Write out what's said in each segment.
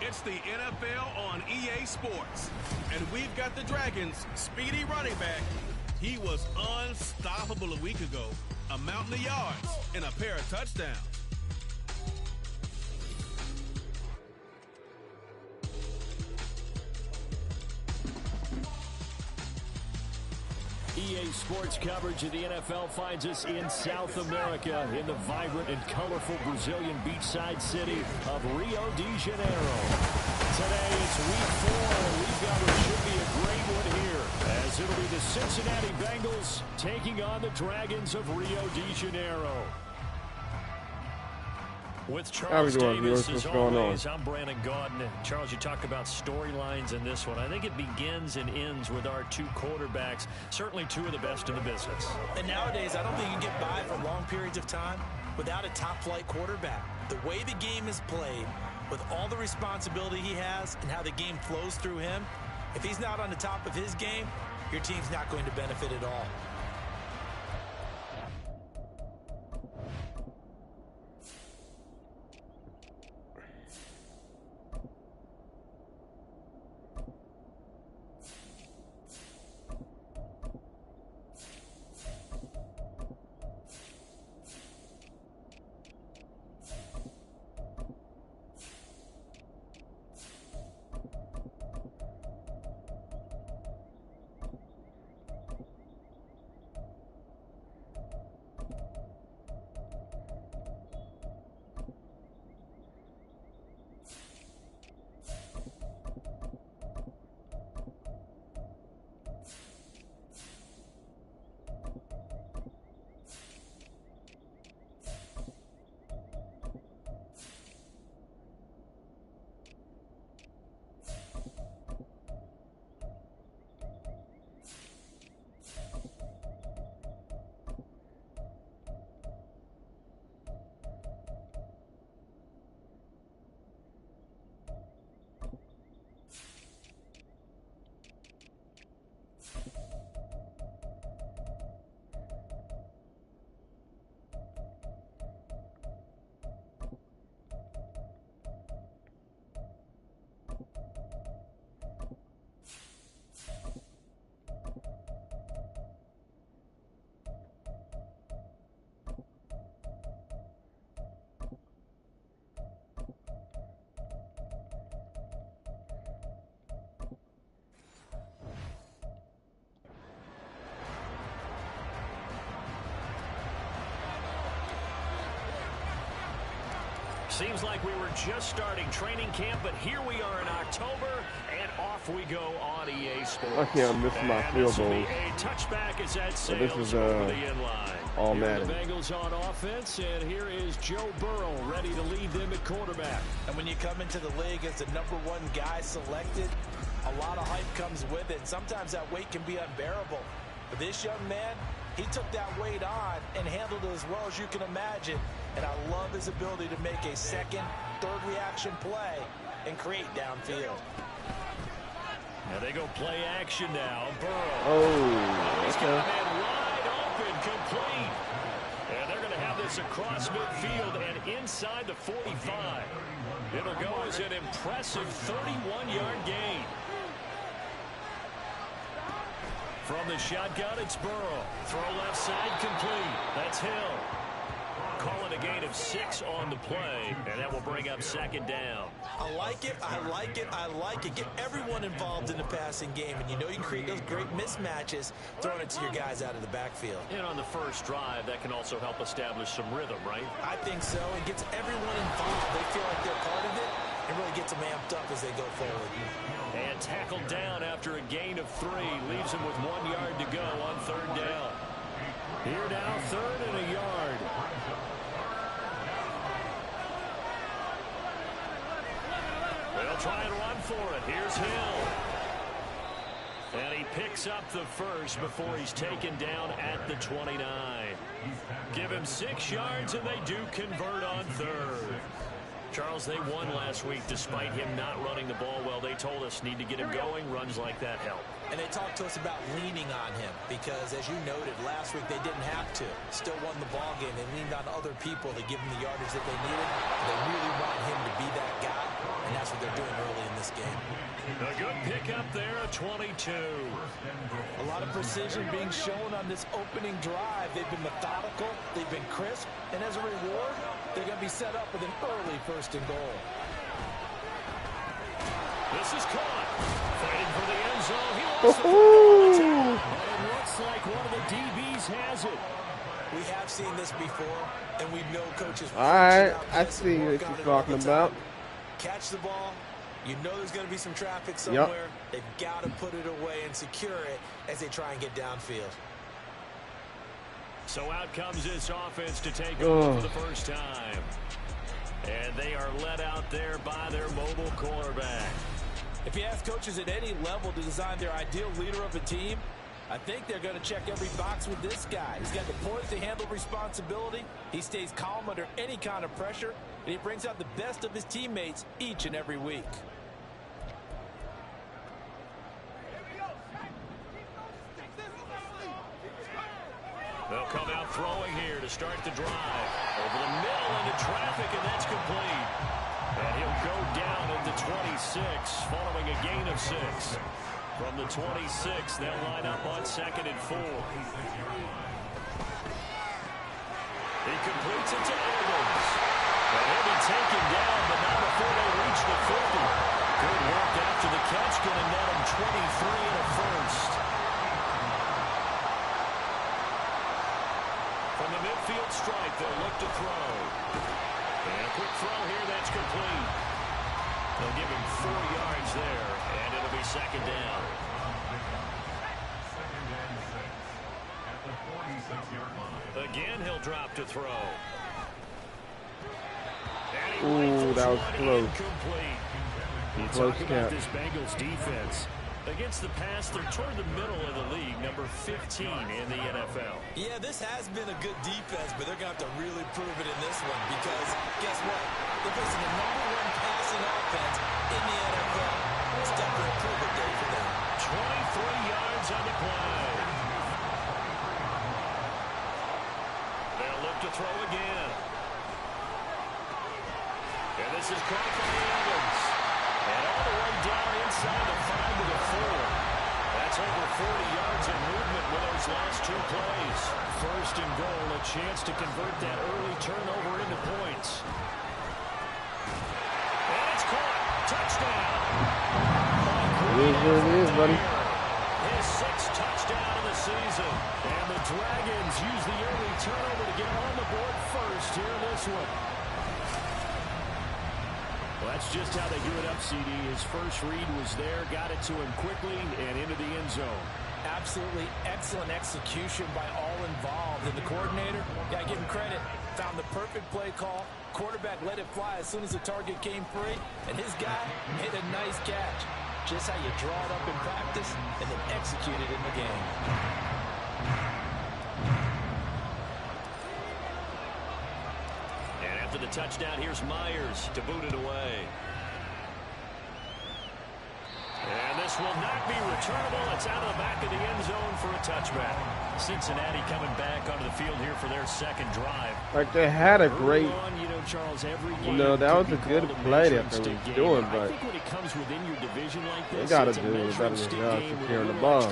It's the NFL on EA Sports. And we've got the Dragons' speedy running back. He was unstoppable a week ago. A mountain of yards and a pair of touchdowns. EA Sports coverage of the NFL finds us in South America in the vibrant and colorful Brazilian beachside city of Rio de Janeiro. Today it's week 4, and we've got what should be a great one here, as it'll be the Cincinnati Bengals taking on the Dragons of Rio de Janeiro. With Charles Davis, as always, I'm Brandon Gaudin. Charles, you talk about storylines in this one. I think it begins and ends with our two quarterbacks, certainly two of the best in the business. And nowadays, I don't think you can get by for long periods of time without a top-flight quarterback. The way the game is played, with all the responsibility he has and how the game flows through him, if he's not on the top of his game, your team's not going to benefit at all. Seems like we were just starting training camp, but here we are in October, and off we go on EA Sports. I can't miss my field goal. A touchback as that sails this is over the end line. all here Madden. The Bengals on offense, and here is Joe Burrow ready to lead them at quarterback. And when you come into the league as the #1 guy selected, a lot of hype comes with it. Sometimes that weight can be unbearable. But this young man, he took that weight on and handled it as well as you can imagine. And I love his ability to make a second, third reaction play and create downfield. Now they go play action now. Burrow. Oh, He's got a man wide open, complete. And they're going to have this across midfield and inside the 45. It'll go as an impressive 31-yard gain. From the shotgun, it's Burrow. Throw left side, complete. That's Hill. Calling a gain of 6 on the play, and that will bring up second down. I like it, I like it, I like it. Get everyone involved in the passing game, and you know you create those great mismatches throwing it to your guys out of the backfield. And on the first drive, that can also help establish some rhythm, right? I think so. It gets everyone involved. They feel like they're part of it, and really gets them amped up as they go forward. And tackled down after a gain of 3. Leaves him with 1 yard to go on third down. Here now, 3rd and a yard. They'll try and run for it. Here's Hill. And he picks up the first before he's taken down at the 29. Give him 6 yards, and they do convert on third. Charles, they won last week despite him not running the ball well. They told us need to get him going. Runs like that help. And they talked to us about leaning on him because, as you noted, last week they didn't have to. Still won the ball game. They leaned on other people to give them the yardage that they needed. They really want him to be that guy, and that's what they're doing early in this game. A good pickup there at 22. A lot of precision being shown on this opening drive. They've been methodical. They've been crisp. And as a reward, they're going to be set up with an early 1st and goal. This is caught. Fighting for the end zone. He lost the football. But it looks like one of the DBs has it. We have seen this before, and we know coaches. All right, I see what you're talking about. Catch the ball. You know there's going to be some traffic somewhere. Yep. They've got to put it away and secure it as they try and get downfield. So out comes this offense to take over for the first time. And they are led out there by their mobile quarterback. If you ask coaches at any level to design their ideal leader of a team, I think they're going to check every box with this guy. He's got the poise to handle responsibility. He stays calm under any kind of pressure, and he brings out the best of his teammates each and every week. They'll come out throwing here to start the drive. Over the middle into traffic, and that's complete. And he'll go down at the 26, following a gain of 6. From the 26, they'll line up on 2nd and 4. He completes it to Evans. And he'll be taken down, but not before they reach the 50. Good work after the catch, going to net him 23 and a 1st. From the midfield strike, they'll look to throw. And a quick throw here, that's complete. They'll give him 4 yards there, and it'll be 2nd down. Again, he'll drop to throw. Ooh, that was close. You talk about this Bengals defense. Against the pass, they're toward the middle of the league, number 15 in the NFL. Yeah, this has been a good defense, but they're going to have to really prove it in this one because, guess what? They're facing the #1 passing offense in the NFL. It's definitely a prove it day for them. 23 yards on the play. They'll look to throw again. And this is caught by Evans. And all the way down inside the 5 to the 4. That's over 40 yards of movement with those last 2 plays. 1st and goal, a chance to convert that early turnover into points. And it's caught. Touchdown. It is what it is, buddy. His 6th touchdown of the season. And the Dragons use the early turnover to get on the board first here in this one. Well, that's just how they do it up, CD. His first read was there, got it to him quickly, and into the end zone. Absolutely excellent execution by all involved. And the coordinator, got to give him credit, found the perfect play call. Quarterback let it fly as soon as the target came free, and his guy hit a nice catch. Just how you draw it up in practice and then execute it in the game. After the touchdown, here's Myers to boot it away. And this will not be returnable. It's out of the back of the end zone for a touchback. Cincinnati coming back onto the field here for their 2nd drive. Like, they had a great, Charles, that was a good play that they were doing, but I think when it comes within your division like this, they got to do a better job securing the ball.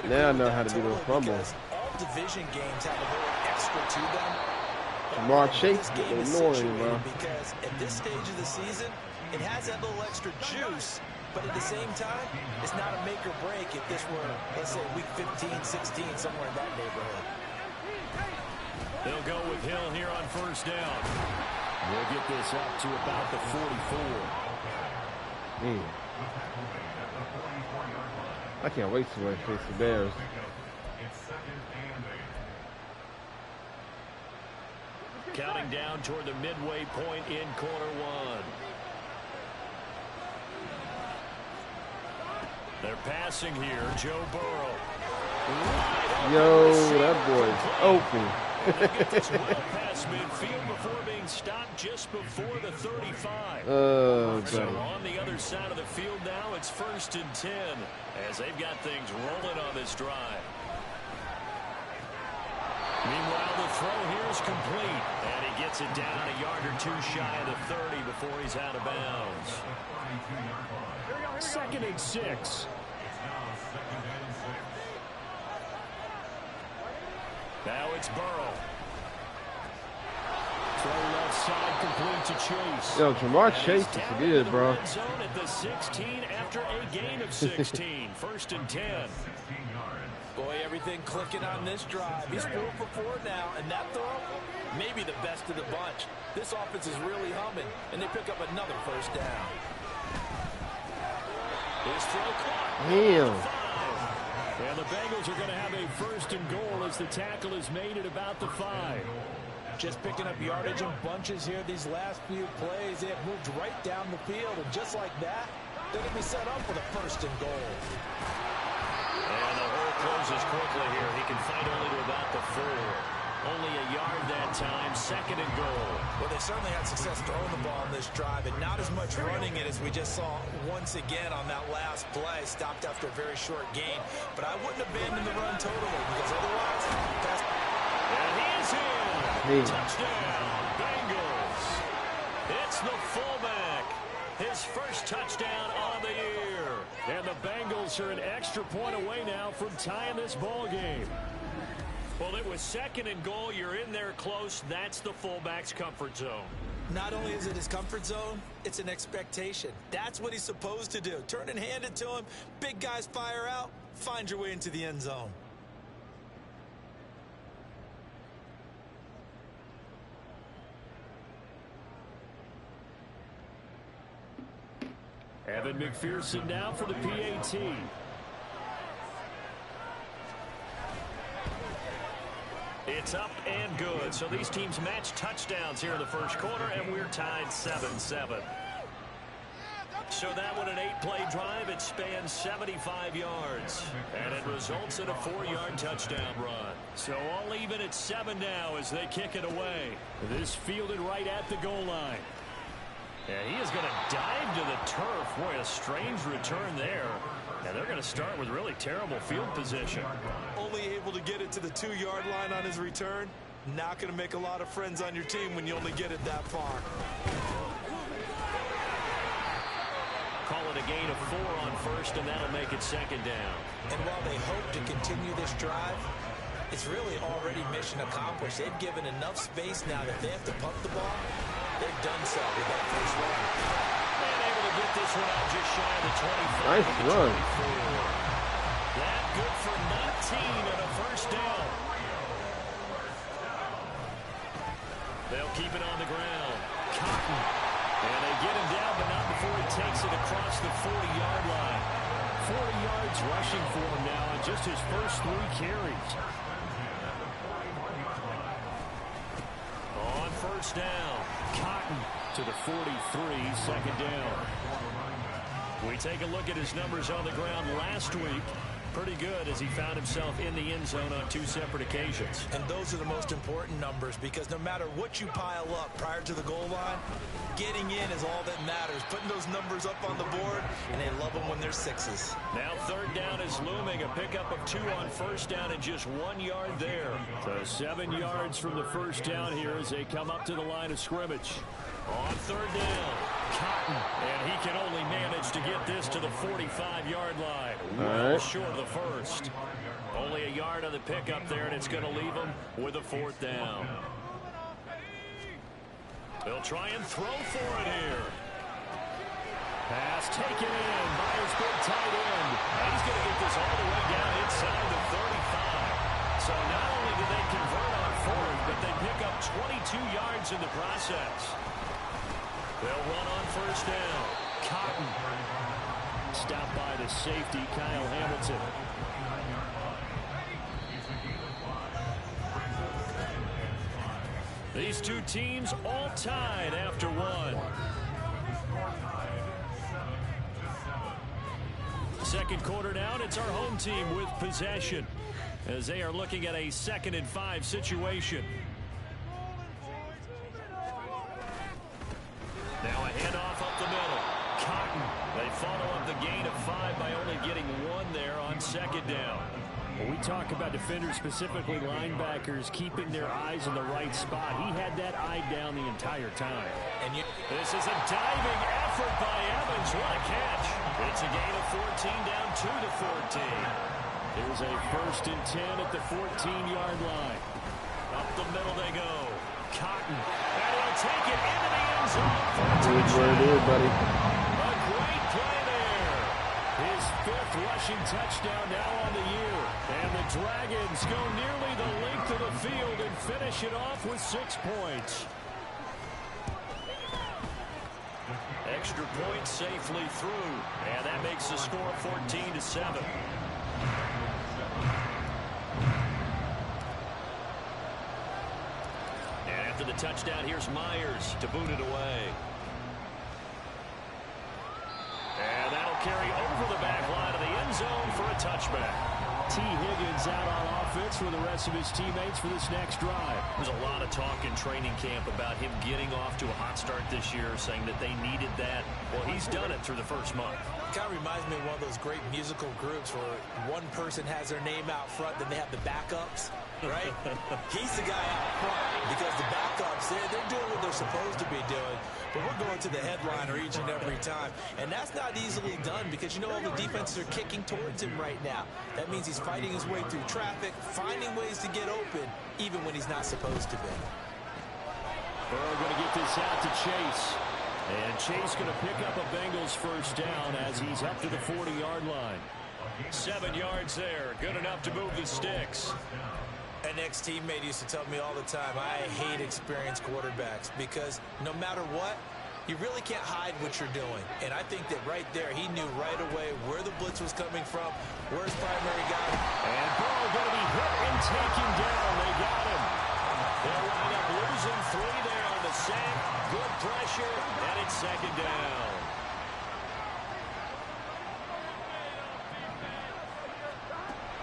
Now I know how to do those fumbles. All division games have a little extra to them. Jamar Chase getting annoying, bro. Because at this stage of the season, it has that little extra juice, but at the same time, it's not a make or break if this were, let's say, week 15, 16, somewhere in that neighborhood. They'll go with Hill here on 1st down. We'll get this up to about the 44. I can't wait to face the Bears. Counting down toward the midway point in quarter 1. They're passing here. Joe Burrow. Yo, that boy's open. Get this well past midfield before being stopped just before the 35. So on the other side of the field now, it's 1st and 10 as they've got things rolling on this drive. Meanwhile, the throw here is complete, and he gets it down a yard or two shy of the 30 before he's out of bounds. 2nd and 6. Now it's Burrow. Throw left side complete to Chase. Yo, Jamar Chase is good, bro. Zone at the 16 after a gain of 16. 1st and 10. Boy, everything clicking on this drive. He's 4 for 4 now, and that throw, maybe the best of the bunch. This offense is really humming, and they pick up another 1st down. His throw clock. Damn. And the Bengals are going to have a 1st and goal as the tackle is made at about the 5. Just picking up yardage in bunches here these last few plays. They have moved right down the field, and just like that, they're going to be set up for the 1st and goal. And the hole closes quickly here. He can fight only to about the 4. Only a yard that time. 2nd and goal. Well, they certainly had success throwing the ball on this drive, and not as much running it as we just saw once again on that last play. Stopped after a very short gain. But I wouldn't abandon the run totally, because otherwise, and he is in. Touchdown, Bengals. It's the fullback. His 1st touchdown on the year. And the Bengals are an extra point away now from tying this ball game. Well, it was 2nd and goal. You're in there close. That's the fullback's comfort zone. Not only is it his comfort zone, it's an expectation. That's what he's supposed to do. Turn and hand it to him. Big guys fire out. Find your way into the end zone. Evan McPherson now for the PAT. It's up and good. So these teams match touchdowns here in the 1st quarter, and we're tied 7-7. So that one an 8-play drive. It spans 75 yards, and it results in a 4-yard touchdown run. So all even at 7 now as they kick it away. This fielded right at the goal line. Yeah, he is going to dive to the turf. Boy, a strange return there. And they're going to start with really terrible field position. Only able to get it to the 2-yard line on his return. Not going to make a lot of friends on your team when you only get it that far. Call it a gain of 4 on 1st, and that'll make it 2nd down. And while they hope to continue this drive, it's really already mission accomplished. They've given enough space now that they have to pump the ball. They've done so with that 1st run. And able to get this one out just shy of the 25. Nice run. That good for 19 and a 1st down. They'll keep it on the ground. Cotton. And they get him down, but not before he takes it across the 40-yard line. 40 yards rushing for him now on just his first 3 carries. On 1st down, Cotton to the 43, 2nd down. We take a look at his numbers on the ground last week. Pretty good as he found himself in the end zone on 2 separate occasions. And those are the most important numbers, because no matter what you pile up prior to the goal line, getting in is all that matters. Putting those numbers up on the board, and they love them when they're 6s. Now 3rd down is looming. A pickup of 2 on 1st down and just 1 yard there. So 7 yards from the 1st down here as they come up to the line of scrimmage. On 3rd down, Cotton, and he can only manage to get this to the 45-yard line. Well short of the 1st. Only a yard on the pickup there, and it's going to leave him with a 4th down. They'll try and throw for it here. Pass taken in by his big tight end. And he's going to get this all the way down inside the 35. So not only did they convert on 4th, but they pick up 22 yards in the process. They'll run on 1st down. Cotton. Stopped by the safety, Kyle Hamilton. These 2 teams all tied after 1. 2nd quarter down, it's our home team with possession as they are looking at a 2nd and 5 situation. second down. When we talk about defenders, specifically linebackers, keeping their eyes in the right spot, he had that eye down the entire time. And this is a diving effort by Evans. What a catch. It's a gain of 14 down to the 14. There's a 1st and 10 at the 14-yard line. Up the middle they go. Cotton. And he'll take it into the end zone for a touchdown. Where it is, buddy. A great play there. His 5th rushing touchdown now on the year. And the Dragons go nearly the length of the field and finish it off with 6 points. Extra point safely through. And that makes the score 14-7. And after the touchdown, here's Myers to boot it away. And that'll carry over the back line of the end zone for a touchback. T. Higgins out on offense for the rest of his teammates for this next drive. There's a lot of talk in training camp about him getting off to a hot start this year, saying that they needed that. Well, he's done it through the first month. It kind of reminds me of one of those great musical groups where one person has their name out front, then they have the backups, right? He's the guy out front because the backups, they're doing what they're supposed to be doing. But we're going to the headliner each and every time. And that's not easily done because, you know, all the defenses are kicking towards him right now. That means he's fighting his way through traffic, finding ways to get open, even when he's not supposed to be. Burrow going to get this out to Chase. And Chase going to pick up a Bengals 1st down as he's up to the 40-yard line. 7 yards there. Good enough to move the sticks. An ex-teammate used to tell me all the time, I hate experienced quarterbacks because no matter what, you really can't hide what you're doing. And I think that right there, he knew right away where the blitz was coming from, where his primary guy. And Burrow going to be hit and taken down. They got him. They'll wind up losing 3 there on the sack. Good pressure, and it's 2nd down.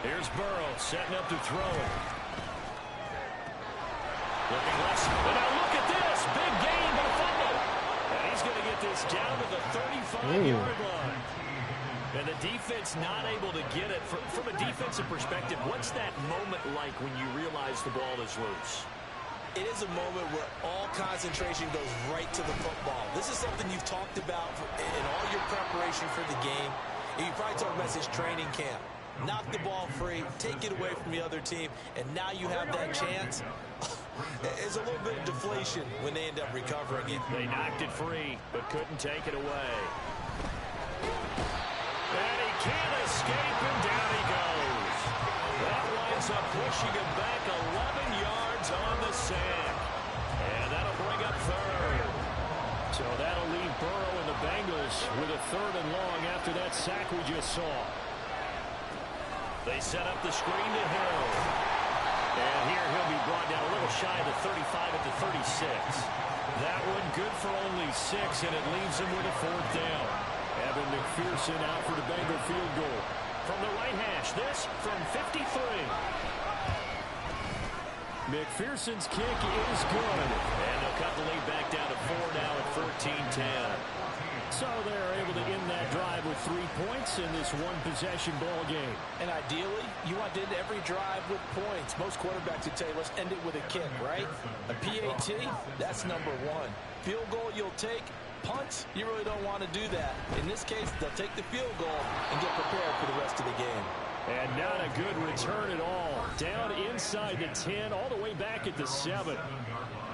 Here's Burrow setting up to throw it. Looking left. But now look at this. Big gain, but a fumble. And he's going to get this down to the 35-yard line. And the defense not able to get it. From a defensive perspective, what's that moment like when you realize the ball is loose? It is a moment where all concentration goes right to the football. This is something you've talked about in all your preparation for the game. And you probably talked about this training camp. Knock the ball free, take it away from the other team, and now you have that chance. It's a little bit of deflation when they end up recovering it. They knocked it free, but couldn't take it away. And he can't escape, and down he goes. That winds up pushing him back 11 yards on the sack. And that'll bring up 3rd. So that'll leave Burrow and the Bengals with a 3rd and long after that sack we just saw. They set up the screen to Hill. And here he'll be brought down a little shy of the 35 at the 36. That one good for only 6, and it leaves him with a 4th down. Evan McPherson out for the Bengal field goal. From the right hash, this from 53. McPherson's kick is good. And they'll cut the lead back down to 4 now at 14-10. So they're able to end that drive with 3 points in this one-possession ball game. And ideally, you want to end every drive with points. Most quarterbacks would tell you, let's end it with a kick, right? A PAT, that's number 1. Field goal you'll take. Punts, you really don't want to do that. In this case, they'll take the field goal and get prepared for the rest of the game. And not a good return at all. Down inside the 10, all the way back at the 7.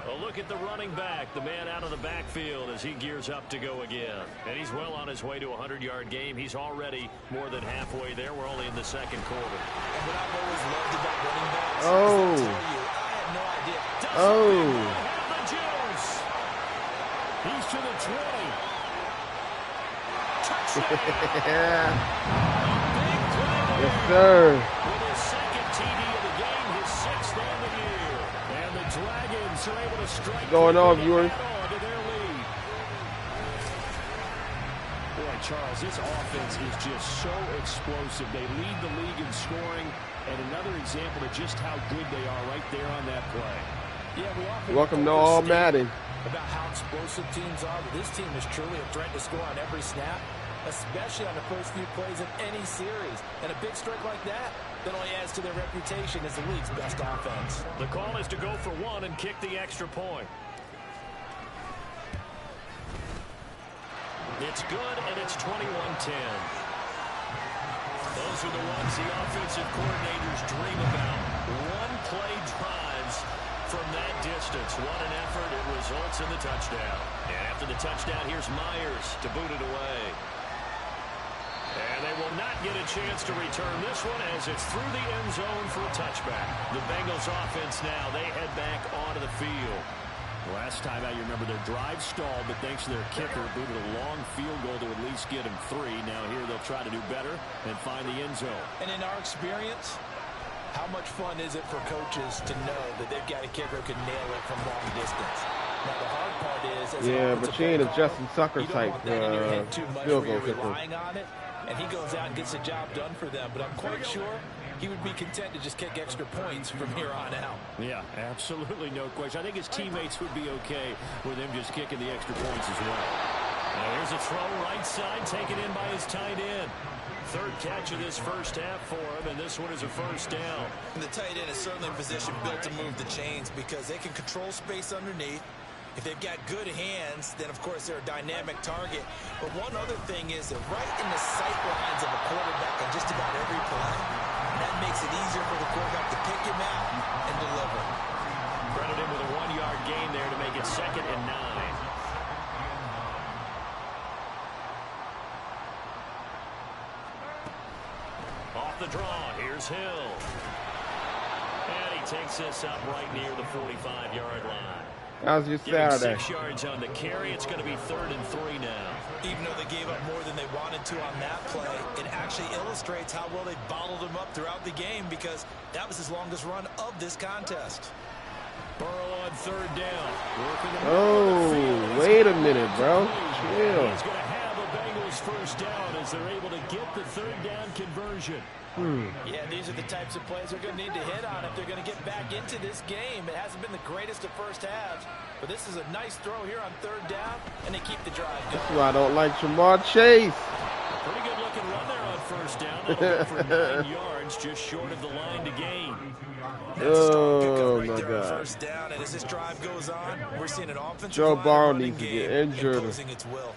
A look at the running back, the man out of the backfield as he gears up to go again. And he's well on his way to a 100-yard game. He's already more than halfway there. We're only in the 2nd quarter. And what I've always loved about running backs, oh, I had no idea. Have the juice. He's to the 20. Touchdown. Big play. Yes, sir. With his 2nd TD of the game, his 6th on the year. And the Dragons are able to strike going on, viewers. to their lead. Boy, Charles, this offense is just so explosive. They lead the league in scoring, and another example of just how good they are right there on that play. Yeah, we often welcome to all Madden. About how explosive teams are, but this team is truly a threat to score on every snap. especially on the first few plays of any series. And a big strike like that only adds to their reputation as the league's best offense. The call is to go for one and kick the extra point. It's good, and it's 21-10. Those are the ones the offensive coordinators dream about. One-play drives from that distance. What an effort. It results in the touchdown. And after the touchdown, here's Myers to boot it away. And they will not get a chance to return this one as it's through the end zone for a touchback. The Bengals offense now, they head back onto the field. Last time out, you remember their drive stalled, but thanks to their kicker, booted a long field goal to at least get him 3. Now here they'll try to do better and find the end zone. And in our experience, how much fun is it for coaches to know that they've got a kicker who can nail it from long distance? Now the hard part is, but you ain't a Justin Sucker type field goal kicker. Relying on it, and he goes out and gets the job done for them. But I'm quite sure he would be content to just kick extra points from here on out. Yeah, absolutely no question. I think his teammates would be okay with him just kicking the extra points as well. Now here's a throw right side, taken in by his tight end. Third catch of this first half for him, and this one is a first down. And the tight end is certainly in position built to move the chains because they can control space underneath. If they've got good hands, then, of course, they're a dynamic target. But one other thing is that right in the sight lines of a quarterback on just about every play, that makes it easier for the quarterback to pick him out and deliver. Credit him with a 1-yard gain there to make it 2nd and 9. Off the draw, here's Hill. And he takes this up right near the 45-yard line. How's your Saturday? 6 yards on the carry. It's going to be 3rd and 3 now. Even though they gave up more than they wanted to on that play, it actually illustrates how well they bottled them up throughout the game because that was his longest run of this contest. Burrow on 3rd down. Oh, wait a minute, bro. Chill. He's going to have a Bengals first down as they're able to get the 3rd down conversion. Yeah, these are the types of plays they're going to need to hit on if they're going to get back into this game. It hasn't been the greatest of first halves, but this is a nice throw here on 3rd down, and they keep the drive going. That's why I don't like Jamar Chase. Pretty good looking run there on 1st down. That'll go for 9 yards, just short of the line to gain. Oh, my God. 1st down, and as this drive goes on, we're seeing an offensive Joe Burrow running needs to game get injured. imposing its will.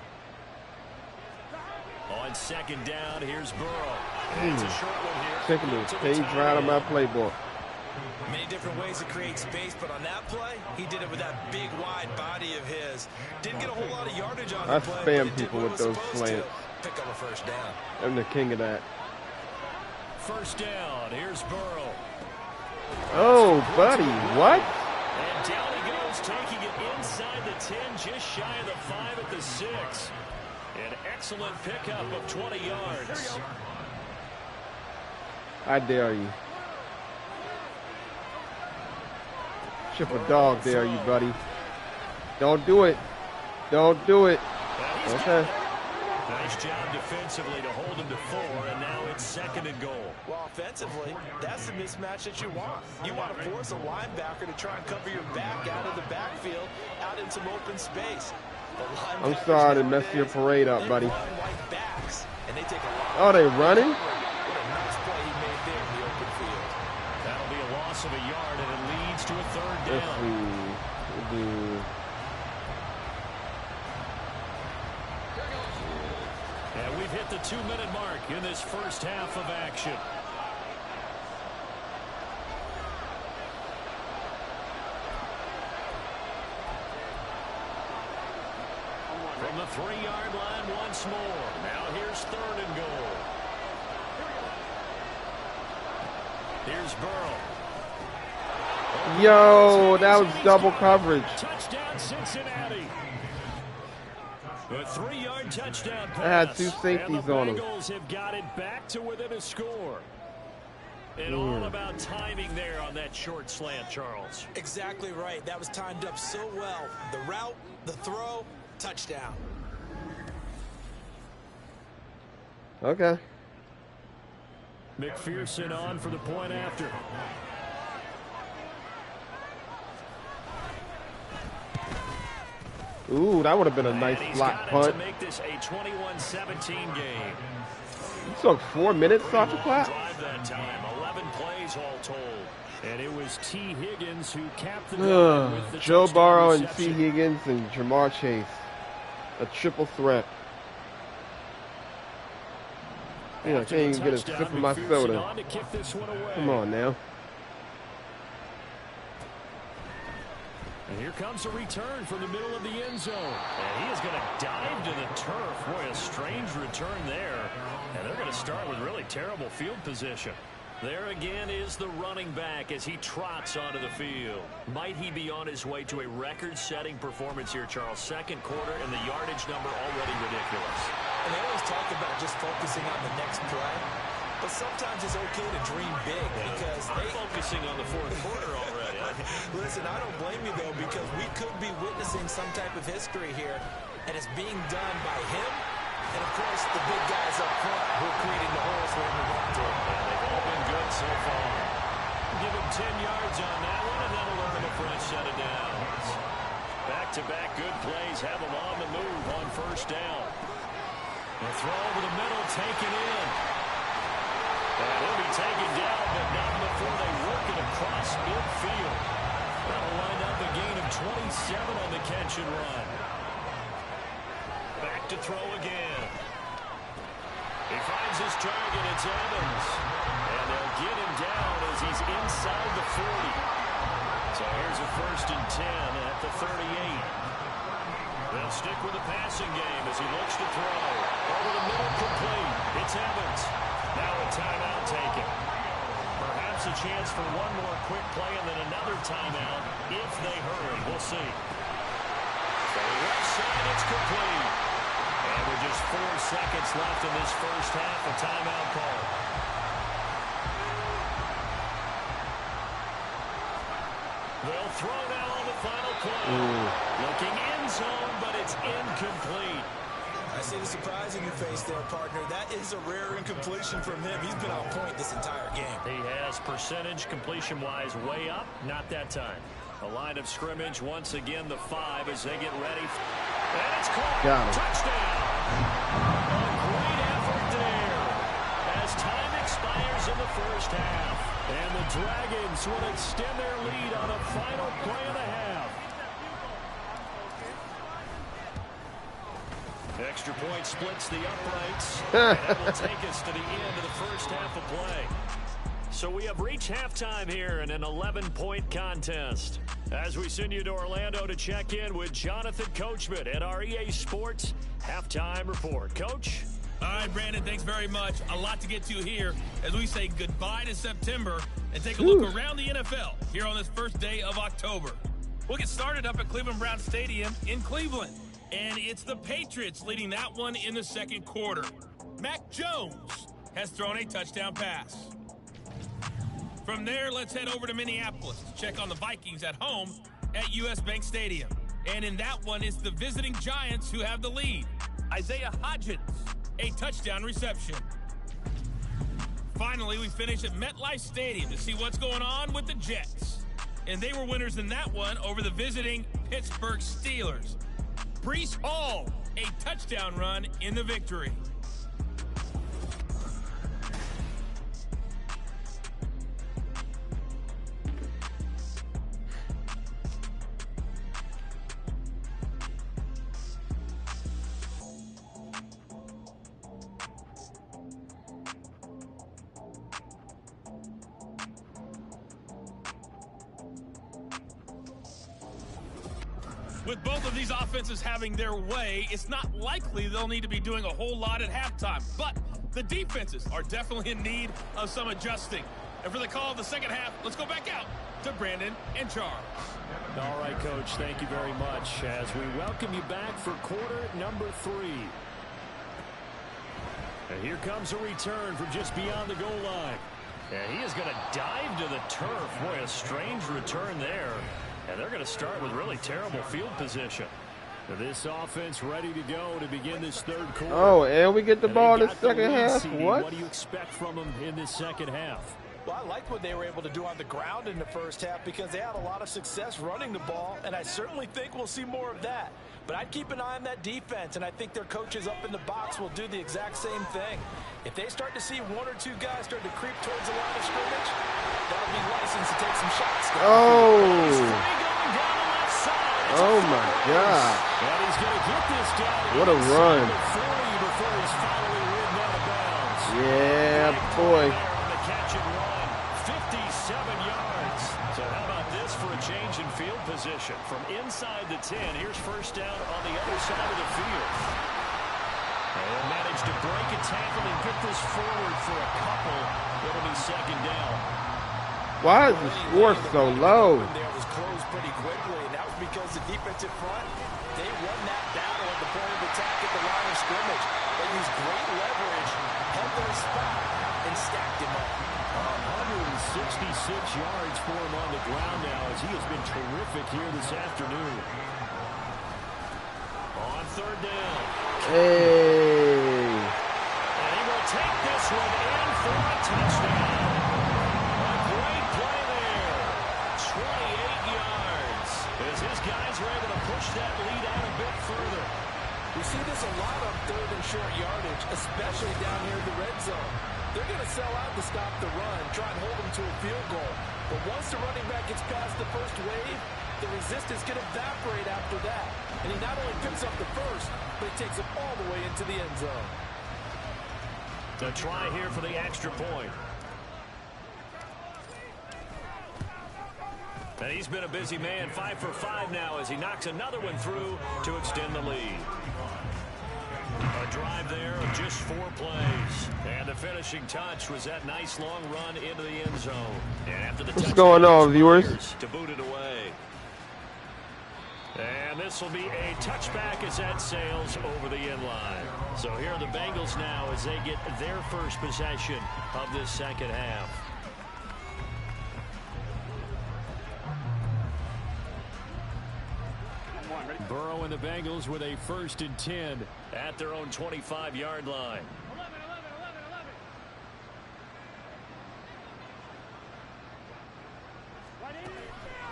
On 2nd down, here's Burrow. It's a short one here. Taking the page right of my playbook. Many different ways to create space, but on that play, he did it with that big, wide body of his. Didn't get a whole lot of yardage on the play. I spam but people with those slants. Pick up a 1st down. I'm the king of that. 1st down, here's Burrow. Oh, buddy, what? And down he goes, taking it inside the 10, just shy of the 5 at the 6. An excellent pickup of 20 yards. I dare you. Chip a dog, dare you, buddy. Don't do it. Don't do it. Okay. Nice job defensively to hold him to 4, and now it's 2nd and goal. Well, offensively, that's the mismatch that you want. You want to force a linebacker to try and cover your back out of the backfield, out in some open space. I'm sorry to mess your parade up, buddy. Backs, and they take oh, they running? What a nice play he made there in the open field. That'll be a loss of a yard, and it leads to a 3rd down. Let's see. And we've hit the 2-minute mark in this first half of action. From the 3-yard line once more. Now here's 3rd and goal. Here's Burrow. Yo, that was double coverage. Touchdown Cincinnati. A 3-yard touchdown pass. I had 2 safeties on him. And the Bengals have got it back to within a score. And all about timing there on that short slant, Charles. Exactly right. That was timed up so well. The route, the throw, touchdown. Okay. McPherson on for the point after. Ooh, that would have been a nice block punt. To make this a 21-17 game. You took 4 minutes off the clock? Drive that time. 11 plays all told. And it was T. Higgins who capped the drive with the Joe Burrow and reception. T. Higgins and Jamar Chase. A triple threat. Yeah, I can't even get a sip of my soda. Come on now. And here comes a return from the middle of the end zone. And he is going to dive to the turf. Boy, a strange return there. And they're going to start with really terrible field position. There again is the running back as he trots onto the field. Might he be on his way to a record-setting performance here, Charles? Second quarter and the yardage number already ridiculous. And they always talk about just focusing on the next play. But sometimes it's okay to dream big because they're focusing on the fourth quarter already. Listen, I don't blame you, though, because we could be witnessing some type of history here, and it's being done by him and, of course, the big guys up front who are creating the holes for him to run through. Yeah, they've all been good so far. Give him 10 yards on that one, and that'll earn him a fresh set of downs. Back-to-back good plays have him on the move on first down. The throw over the middle, taken in. And he'll be taken down, but not before they work it across midfield. That'll wind up a gain of 27 on the catch and run. Back to throw again. He finds his target, it's Evans. And they'll get him down as he's inside the 40. So here's a 1st and 10 at the 38. They'll stick with the passing game as he looks to throw. Over the middle, complete. It's Evans. Now a timeout taken. Perhaps a chance for one more quick play and then another timeout if they hurry. We'll see. So left side, it's complete. And with just 4 seconds left in this first half, a timeout call. They'll throw now on the final play. Looking end zone, but it's incomplete. I see the surprise in your face there, partner. That is a rare incompletion from him. He's been on point this entire game. He has percentage completion-wise way up. Not that time. The line of scrimmage, once again, the 5 as they get ready. And it's caught. Touchdown. A great effort there as time expires in the first half. And the Dragons will extend their lead on a final play and a half. Extra point splits the uprights. And that will take us to the end of the first half of play. So we have reached halftime here in an 11-point contest. As we send you to Orlando to check in with Jonathan Coachman at our EA Sports Halftime Report. Coach? All right, Brandon, thanks very much. A lot to get to here as we say goodbye to September and take a look around the NFL here on this first day of October. We'll get started up at Cleveland Brown Stadium in Cleveland. And it's the Patriots leading that one in the second quarter. Mac Jones has thrown a touchdown pass. From there, let's head over to Minneapolis to check on the Vikings at home at US Bank Stadium. And in that one, it's the visiting Giants who have the lead. Isaiah Hodgins, a touchdown reception. Finally, we finish at MetLife Stadium to see what's going on with the Jets. And they were winners in that one over the visiting Pittsburgh Steelers. Breece Hall, a touchdown run in the victory. With both of these offenses having their way, it's not likely they'll need to be doing a whole lot at halftime. But the defenses are definitely in need of some adjusting. And for the call of the second half, let's go back out to Brandon and Charles. All right, Coach, thank you very much as we welcome you back for quarter number 3. And here comes a return from just beyond the goal line. And he is going to dive to the turf. Boy, a strange return there. And they're going to start with really terrible field position. This offense ready to go to begin this third quarter. Oh, and we get the ball in the second half? What? What do you expect from them in this second half? Well, I liked what they were able to do on the ground in the first half because they had a lot of success running the ball, and I certainly think we'll see more of that. But I'd keep an eye on that defense, and I think their coaches up in the box will do the exact same thing. If they start to see one or two guys start to creep towards the line of scrimmage, that'll be license to take some shots. Oh my God. And he's going to get this down. What a run. Before he's finally ridden out of bounds. Yeah, boy. On the catch and run, 57 yards. So how about this for a change in field position? From inside the 10, here's first down on the other side of the field. And managed to break a tackle and get this forward for a couple. It'll be second down. Why is the score so low? There was closed pretty quickly, and that was because the defensive front, they won that battle at the point of attack at the line of scrimmage. They used great leverage, held their spot, and stacked him up. 166 yards for him on the ground now, as he has been terrific here this afternoon. On third down. Hey. And he will take this one in for a touchdown. A great play there. 28 yards. As his guys are able to push that lead out a bit further. We see this a lot on third and short yardage, especially down near the red zone. They're going to sell out to stop the run, try and hold them to a field goal. But once the running back gets past the first wave, the resistance can evaporate after that. And he not only picks up the first, but he takes it all the way into the end zone. To try here for the extra point. And he's been a busy man, 5 for 5 now as he knocks another one through to extend the lead. A drive there of just 4 plays. And the finishing touch was that nice long run into the end zone. And after the what's going on, viewers? To boot it away. And this will be a touchback as that sails over the end line. So here are the Bengals now as they get their first possession of this second half. Burrow and the Bengals with a 1st and 10 at their own 25-yard line.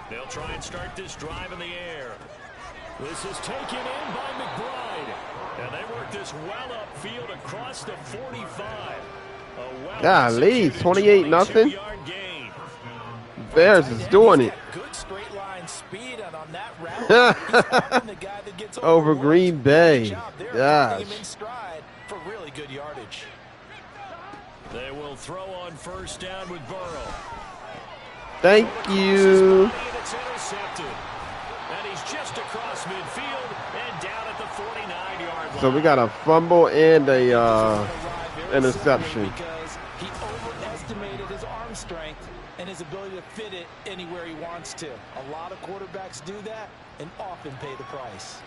They'll try and start this drive in the air. This is taken in by McBride. And they work this well upfield across the 45. Golly, 28-0. Bears is doing it. Good straight line speed, and on that route, the guy that gets over Green Bay. Gosh. For really good yardage. They will throw on first down with Burrow. Thank you. It's intercepted. And he's just across midfield and down at the 49-yard line. So we got a fumble and a interception. Because he overestimated his arm strength and his ability to fit it anywhere he wants to. A lot of quarterbacks do that and often pay the price.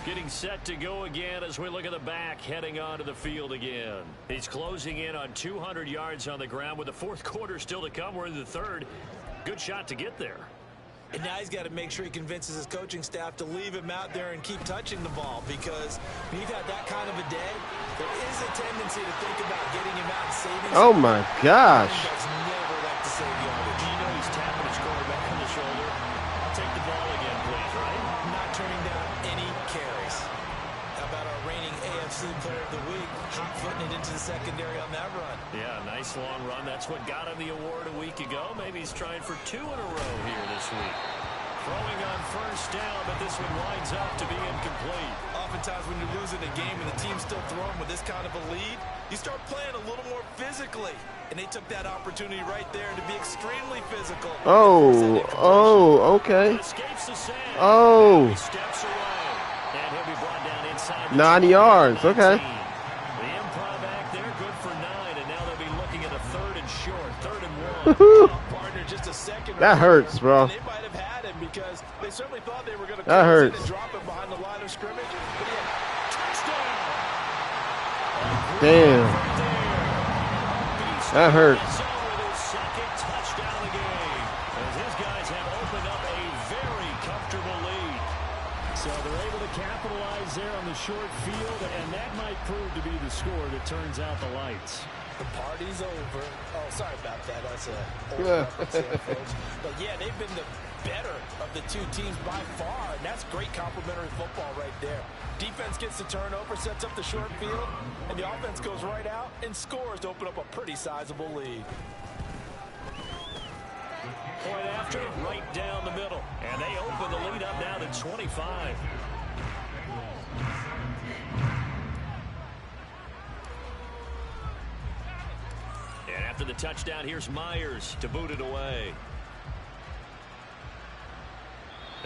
Getting set to go again as we look at the back heading onto the field again. He's closing in on 200 yards on the ground with the 4th quarter still to come. We're in the 3rd. Good shot to get there. And now he's got to make sure he convinces his coaching staff to leave him out there and keep touching the ball, because when you've had that kind of a day, there is a tendency to think about getting him out and saving. Oh my gosh. Never like to save yardage. You know he's tapping his quarterback on the shoulder. I'll take the ball again, please, right? Not turning down any carries. How about our reigning AFC player of the week, hot-footing it into the secondary on that run? Yeah, nice long run. That's what got him the award a week ago. Maybe he's trying for 2 in a row here this week. Throwing on first down, but this one winds up to be incomplete. Oftentimes when you're losing a game and the team's still throwing with this kind of a lead, you start playing a little more physically. And they took that opportunity right there to be extremely physical. Okay. Escapes the sand. Oh. He steps away. And he'll be brought down inside 9 yards. Okay. The improv act there, good for 9. And now they'll be looking at a 3rd and short, 3rd and 1. Partner, just a second. That hurts, bro. They might have had him because they certainly thought they were going to that hurts. And drop him behind the line of scrimmage. But he had touchdown. Damn. That hurts. With his 2nd touchdown of the game, as his guys have opened up a very comfortable lead. So they're able to capitalize there on the short field, and that might prove to be the score that turns out the lights. The party's over. Oh, sorry about that. That's a old reference there, folks. But yeah, they've been the better of the two teams by far, and that's great complementary football right there. Defense gets the turnover, sets up the short field, and the offense goes right out and scores to open up a pretty sizable lead. Point after, right down the middle. And they open the lead up now to 25. And after the touchdown, here's Myers to boot it away.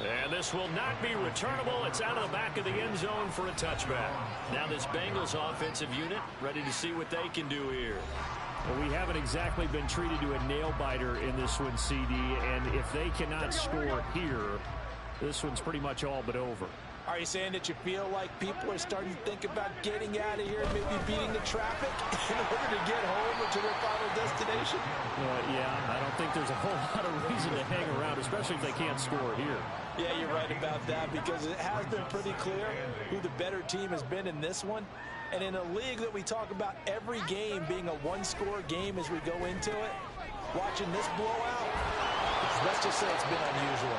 And this will not be returnable. It's out of the back of the end zone for a touchback. Now this Bengals offensive unit ready to see what they can do here. Well, we haven't exactly been treated to a nail-biter in this one, CD, and if they cannot score here, this one's pretty much all but over. Are you saying that you feel like people are starting to think about getting out of here and maybe beating the traffic in order to get home or to their final destination? Yeah, I don't think there's a whole lot of reason to hang around, especially if they can't score here. Yeah, you're right about that, because it has been pretty clear who the better team has been in this one. And in a league that we talk about every game being a one-score game as we go into it, watching this blowout, let's just say it's been unusual.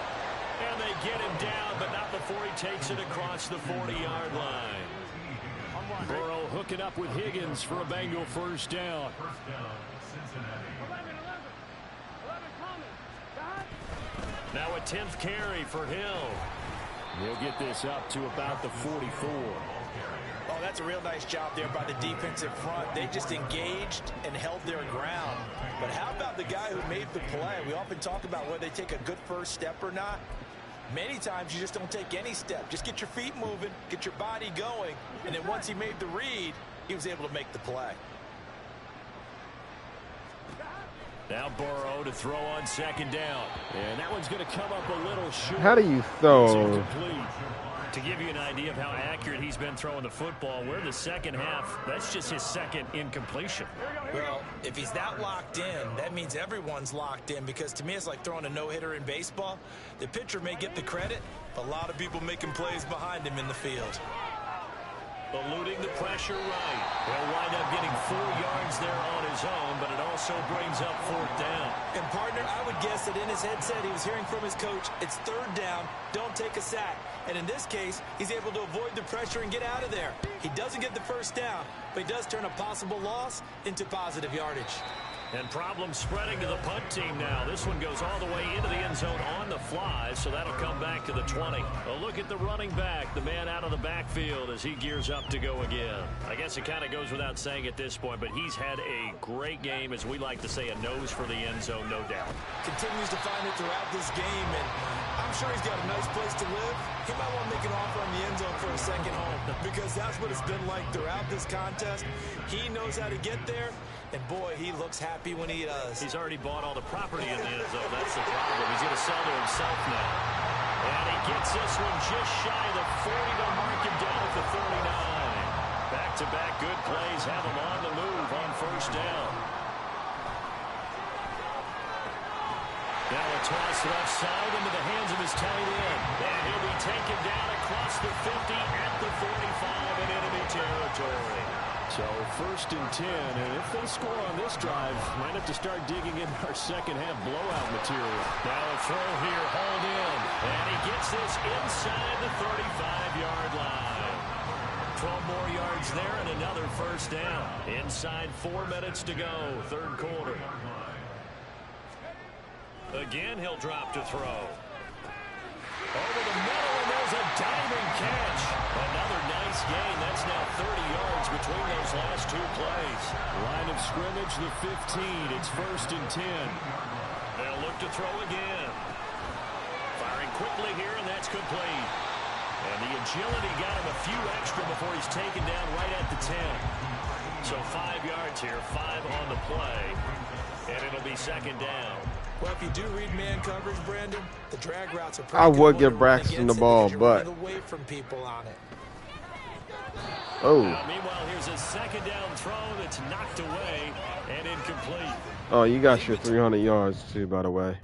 And they get him down, but not before he takes it across the 40-yard line. Burrow hooking up with Higgins for a Bengal first down. Now a 10th carry for Hill. They'll get this up to about the 44. Oh, that's a real nice job there by the defensive front. They just engaged and held their ground. But how about the guy who made the play? We often talk about whether they take a good first step or not. Many times you just don't take any step. Just get your feet moving, get your body going, and then once he made the read, he was able to make the play. Now Burrow to throw on second down. And that one's going to come up a little short. How do you throw? To give you an idea of how accurate he's been throwing the football, we're in the second half. That's just his second incompletion. Well, if he's that locked in, that means everyone's locked in, because to me it's like throwing a no-hitter in baseball. The pitcher may get the credit, but a lot of people making plays behind him in the field. Eluding the pressure right. He'll wind up getting 4 yards there on his own, but it also brings up fourth down. And, partner, I would guess that in his headset he was hearing from his coach, it's third down, don't take a sack. And in this case, he's able to avoid the pressure and get out of there. He doesn't get the first down, but he does turn a possible loss into positive yardage. And problems spreading to the punt team now. This one goes all the way into the end zone on the fly, so that'll come back to the 20. A look at the running back, the man out of the backfield as he gears up to go again. I guess it kind of goes without saying at this point, but he's had a great game, as we like to say, a nose for the end zone, no doubt. Continues to find it throughout this game, and I'm sure he's got a nice place to live. He might want to make an offer on the end zone for a second home, because that's what it's been like throughout this contest. He knows how to get there. And, boy, he looks happy when he does. He's already bought all the property in the end zone. That's the problem. He's going to sell to himself now. And he gets this one just shy of the 40 to mark him down at the 39. Back-to-back good plays have him on the move on first down. Now a toss left side into the hands of his tight end. And he'll be taken down across the 50 at the 45 in enemy territory. So first and 10, and if they score on this drive, might have to start digging in our second half blowout material. Now a throw here, hauled in, and he gets this inside the 35-yard line. 12 more yards there and another first down. Inside 4 minutes to go, third quarter. Again, he'll drop to throw. Over the middle, and there's a diving catch. Another nice gain. That's now 30 yards between those last 2 plays. Line of scrimmage, the 15. It's first and 10. They'll look to throw again. Firing quickly here, and that's complete. And the agility got him a few extra before he's taken down right at the 10. So 5 yards here, 5 on the play. And it'll be second down. Well, if you do read man coverage, Brandon, the drag routes are pretty I good would give when Braxton the it, ball, you're but running away from people on it. Oh. Meanwhile, here's a second down throw that's knocked away and incomplete. Oh, you got your 300 yards too, by the way.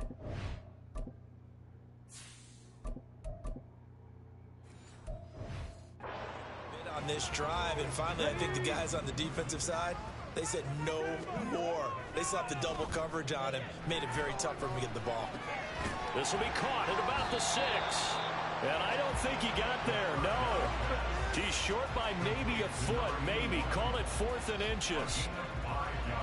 On this drive, and finally, I think the guys on the defensive side They said no more. They slapped the double coverage on him, made it very tough for him to get the ball. This will be caught at about the 6. And I don't think he got there, no. He's short by maybe a foot, maybe. Call it 4th and inches.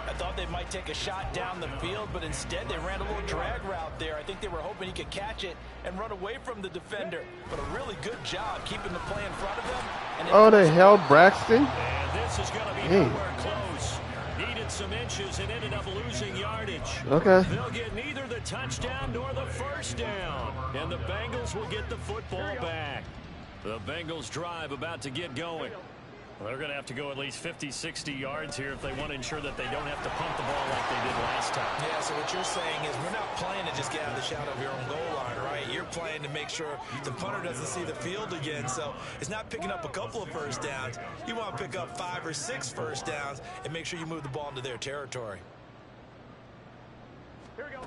I thought they might take a shot down the field, but instead they ran a little drag route there. I think they were hoping he could catch it and run away from the defender. But a really good job keeping the play in front of them. And oh, they held Braxton? And this is going to be nowhere close. Needed some inches and ended up losing yardage. Okay. They'll get neither the touchdown nor the first down. And the Bengals will get the football back. The Bengals drive about to get going. Well, they're going to have to go at least 50, 60 yards here if they want to ensure that they don't have to pump the ball like they did last time. Yeah, so what you're saying is we're not playing to just get out of the shadow of your own goal line, right? You're playing to make sure the punter doesn't see the field again. So it's not picking up a couple of first downs. You want to pick up 5 or 6 first downs and make sure you move the ball into their territory. Here we go.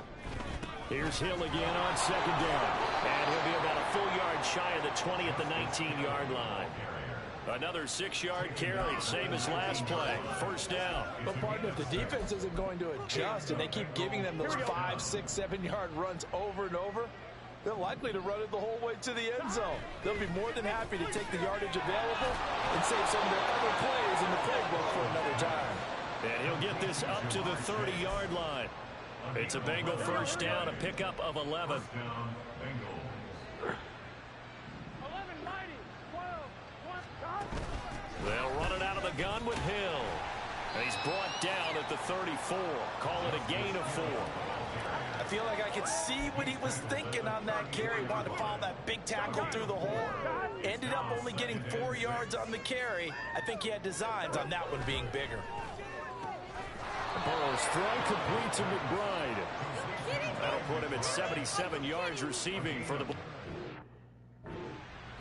Here's Hill again on 2nd down. And he'll be about a full yard shy of the 20 at the 19-yard line. Another 6-yard carry, same as last play. First down. But partner, if the defense isn't going to adjust and they keep giving them those 5, 6, 7-yard runs over and over, they're likely to run it the whole way to the end zone. They'll be more than happy to take the yardage available and save some of their other plays in the playbook for another time. And he'll get this up to the 30-yard line. It's a Bengal first down, a pickup of 11. They'll run it out of the gun with Hill. And he's brought down at the 34. Call it a gain of 4. I feel like I could see what he was thinking on that carry. Wanted to follow that big tackle through the hole. Ended up only getting 4 yards on the carry. I think he had designs on that one being bigger. Burrow's throw complete to McBride. That'll put him at 77 yards receiving for the ball.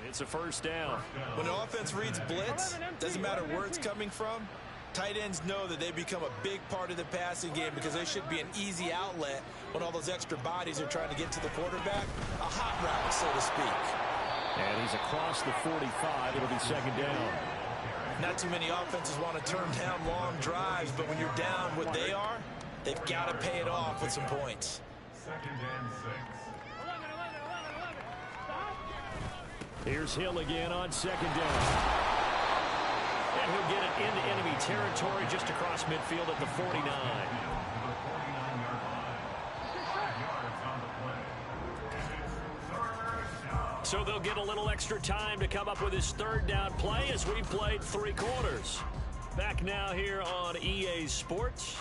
It's a first down. When the offense reads blitz, doesn't matter where it's coming from, tight ends know that they become a big part of the passing game because they should be an easy outlet when all those extra bodies are trying to get to the quarterback. A hot route, so to speak. And he's across the 45. It'll be 2nd down. Not too many offenses want to turn down long drives, but when you're down what they are, they've got to pay it off with some points. 2nd and 6. Here's Hill again on 2nd down. And he'll get it into enemy territory just across midfield at the 49. So they'll get a little extra time to come up with his 3rd down play as we played 3 quarters. Back now here on EA Sports.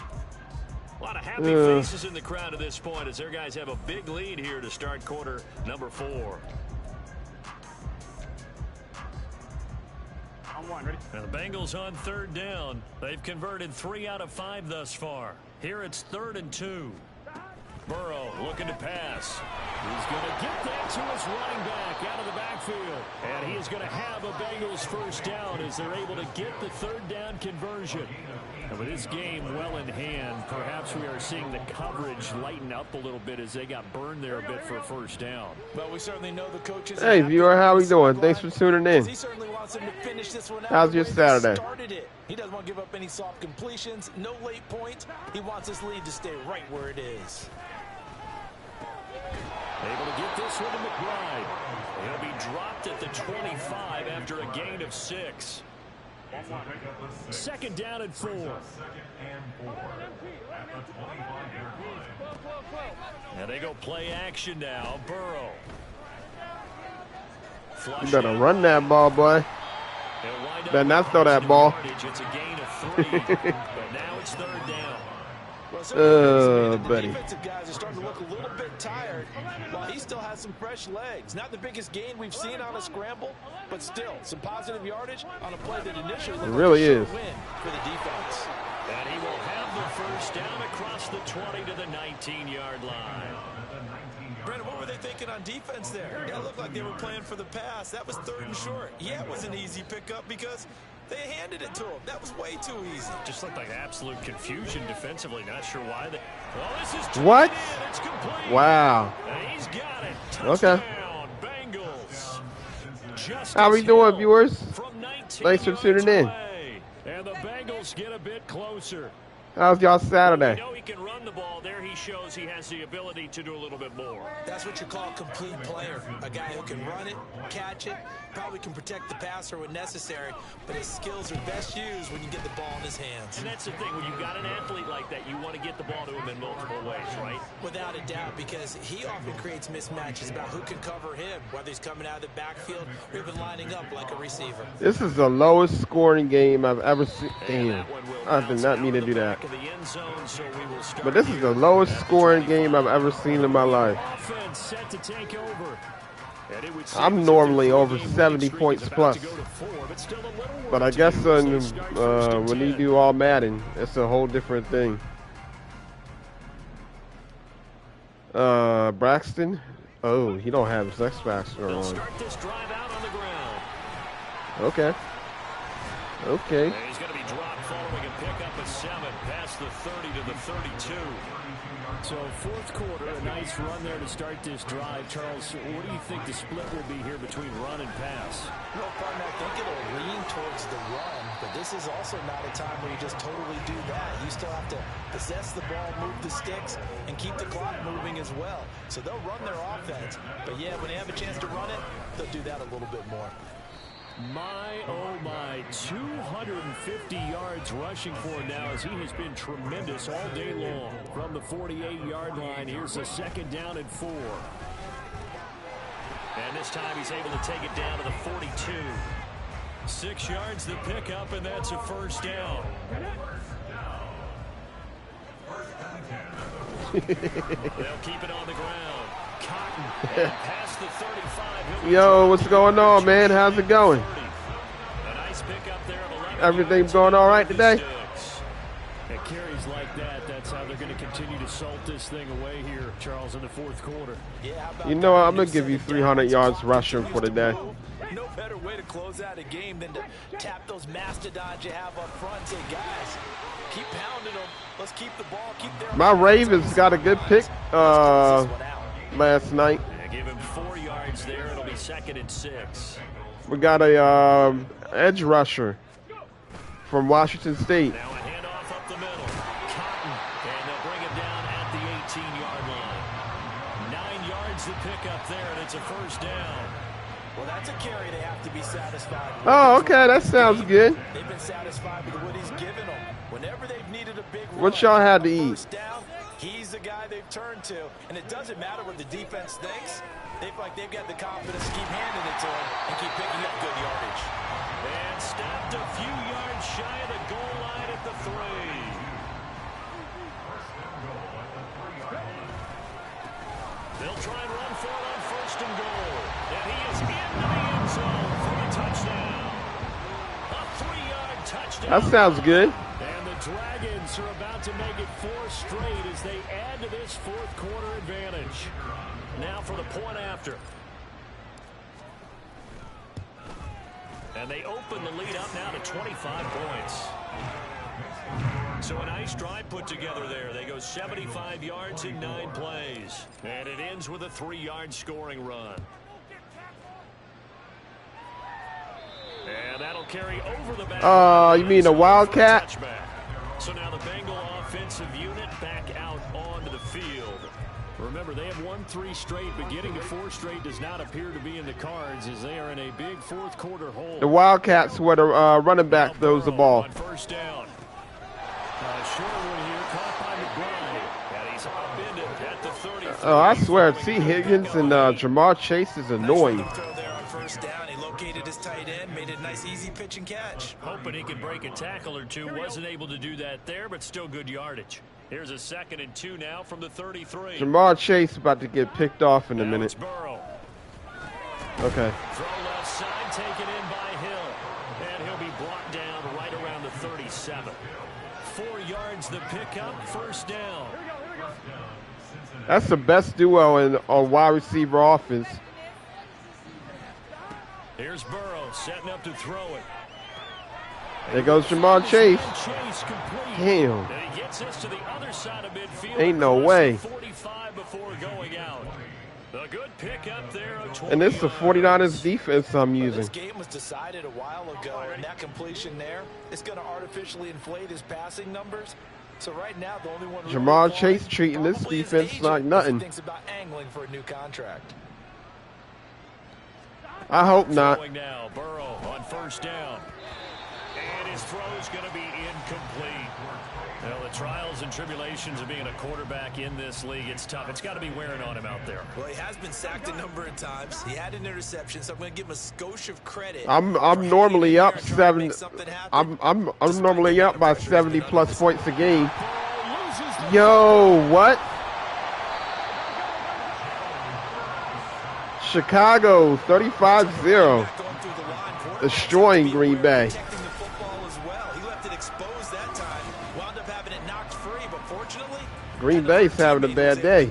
A lot of happy faces in the crowd at this point as their guys have a big lead here to start quarter number 4. And the Bengals on 3rd down. They've converted 3 out of 5 thus far. Here it's 3rd and 2. Burrow looking to pass. He's going to get that to his running back out of the backfield. And he is going to have a Bengals first down as they're able to get the 3rd down conversion. And with this game well in hand, perhaps we are seeing the coverage lighten up a little bit as they got burned there a bit for a first down. Well, we certainly know the coaches. Hey, viewer, how we doing? Thanks for tuning in. He certainly wants him to finish this one out. How's your Saturday? He doesn't want to give up any soft completions, no late points. He wants his lead to stay right where it is. Able to get this one to McBride. He'll be dropped at the 25 after a gain of 6. 2nd down and 4. 2nd and 4 at the 25-yard line. Now they go play action now. Burrow. You better run that ball, boy. Better not throw that ball. It's a gain of 3, but now it's 3rd down. Buddy. The defensive guys are starting to look a little bit tired while he still has some fresh legs. Not the biggest gain we've seen on a scramble, but still some positive yardage on a play that initially looked really like a is. sure win for the defense. And he will have the first down across the 20 to the 19-yard line. Brandon, what were they thinking on defense there? That looked like they were playing for the pass. That was 3rd and short. Yeah, it was an easy pickup because they handed it to him. That was way too easy. Just looked like absolute confusion defensively. Not sure why. This is what? It's complete. Wow. And he's got it. Okay. Touchdown, Bengals. Just how we doing, viewers? from 19 Thanks for tuning in. and the Bengals get a bit closer. closer. How's y'all Saturday? You know he can run the ball. There he shows he has the ability to do a little bit more. That's what you call a complete player. A guy who can run it, catch it, probably can protect the passer when necessary, but his skills are best used when you get the ball in his hands. And that's the thing. When you've got an athlete like that, you want to get the ball to him in multiple ways, right? Without a doubt, because he often creates mismatches about who can cover him, whether he's coming out of the backfield or even lining up like a receiver. This is the lowest scoring game I've ever seen. Damn, I did not mean to do that. But this is the lowest scoring game I've ever seen in my life. I'm normally over 70 points plus. But I guess when you do all Madden, it's a whole different thing. Braxton? Oh, he don't have his X Factor on. Okay. Okay. He's going to be dropped following a pickup of 7 past the 30 to the 32. So fourth quarter, a nice run there to start this drive. Charles, what do you think the split will be here between run and pass? Well, partner, I think it'll lean towards the run, but this is also not a time where you just totally do that. You still have to possess the ball, move the sticks, and keep the clock moving as well. So they'll run their offense, but yeah, when they have a chance to run it, they'll do that a little bit more. My, oh my, 250 yards rushing for him now as he has been tremendous all day long. From the 48-yard line, here's a 2nd down and 4. And this time he's able to take it down to the 42. 6 yards the pickup, and that's a 1st down. They'll keep it on the ground. Cotton and past the 35. Yo, what's going on, man? How's it going? Everything's going all right today? At carries like that, that's how they're going to continue to salt this thing away here, Charles, in the fourth quarter. You know what? I'm going to give you 300 yards rushing for the day. No better way to close out a game than to tap those mastodons you have up front and say, guys, keep pounding them. Let's keep the ball. Keep their My Ravens got a good pick last night. Yeah, give him 4 yards there. It'll be 2nd and 6. We got a edge rusher from Washington State. Now a handoff up the middle. Cotton, and they'll bring him down at the 18-yard line. 9 yards to pick up there, and it's a 1st down. Well, that's a carry they have to be satisfied with. Oh, okay, that sounds good. They've been satisfied with what he's given them. Whenever they've needed a big run, what y'all had to eat? Down, he's the guy they've turned to, and it doesn't matter what the defense thinks. They feel like they've got the confidence to keep handing it to him and keep picking up good yardage. And stopped a few yards shy of the goal line at the 3. They'll try and run for it on 1st and goal. And he is into the end zone for a touchdown. A 3-yard touchdown. That sounds good. And the Dragons are about to make it 4 straight as they add to this fourth quarter advantage. Now for the point after. And they open the lead up now to 25 points. So a nice drive put together there. They go 75 yards in 9 plays. And it ends with a 3-yard scoring run. And that'll carry over the back. You mean a Wildcat? So now the Bengal offensive unit back out onto the field. Remember, they have won 3 straight, but getting to 4 straight does not appear to be in the cards as they are in a big fourth quarter hole. The Wildcats where the running back throws the ball. On 1st down. Sherwood here caught by McBride. And he's upended at the 33. Oh, I swear, T. Higgins and Jamar Chase is annoying. Nice throw there on 1st down. He located his tight end, made it a nice easy pitch and catch. Hoping he could break a tackle or two. Wasn't able to do that there, but still good yardage. Here's a 2nd and 2 now from the 33. Jamar Chase about to get picked off in a minute. Burrow. Okay. Throw left side taken in by Hill. And he'll be brought down right around the 37. 4 yards the pickup, 1st down. That's the best duo on wide receiver offense. Here's Burrow setting up to throw it. There goes Jamar Chase. Damn. And he gets us to the other side of midfield. Ain't no way. 45 before going out. A good pick up there. And this is the 49ers defense I'm using. This game was decided a while ago, and that completion there is going to artificially inflate his passing numbers. So right now, the only one Jamar Chase treating this defense like nothing. Thinks about angling for a new contract. I hope not. Throwing now, Burrow on first down. And his throw's going to be incomplete. Well, the trials and tribulations of being a quarterback in this league, it's tough. It's got to be wearing on him out there. Well, he has been sacked a number of times. He had an interception, so I'm going to give him a skosh of credit. I'm normally up 7. I'm normally up by 70+ points a game. Yo, what? Chicago 35-0, destroying Green Bay. Green Bay's having a bad day.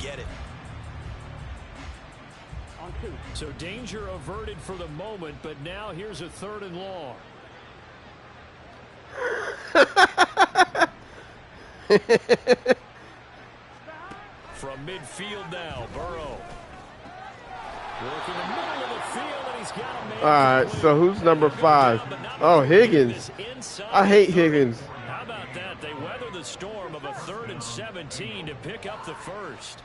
So danger averted for the moment, but now here's a 3rd and long. From midfield now, Burrow. Working the middle of the field, and he's got a man. All right, so who's number 5? Oh, Higgins. I hate Higgins. How about that? They weather the storm of a 3rd and 17 to pick up the first.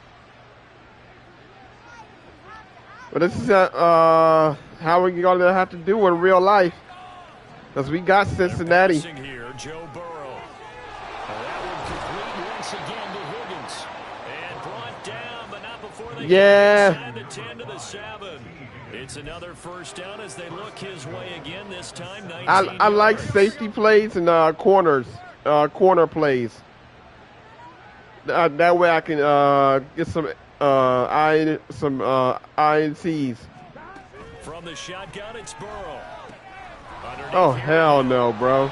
But this is how we're going to have to do in real life, because we got Cincinnati. Here, Joe Burrow. That one complete once again to Higgins. And brought down, but not before they get the 10 to the 7. It's another first down as they look his way again, this time 19 I like safety plays and corner plays. That way I can get some INTs. From the shotgun, it's Burrow. Oh, hell no, bro. A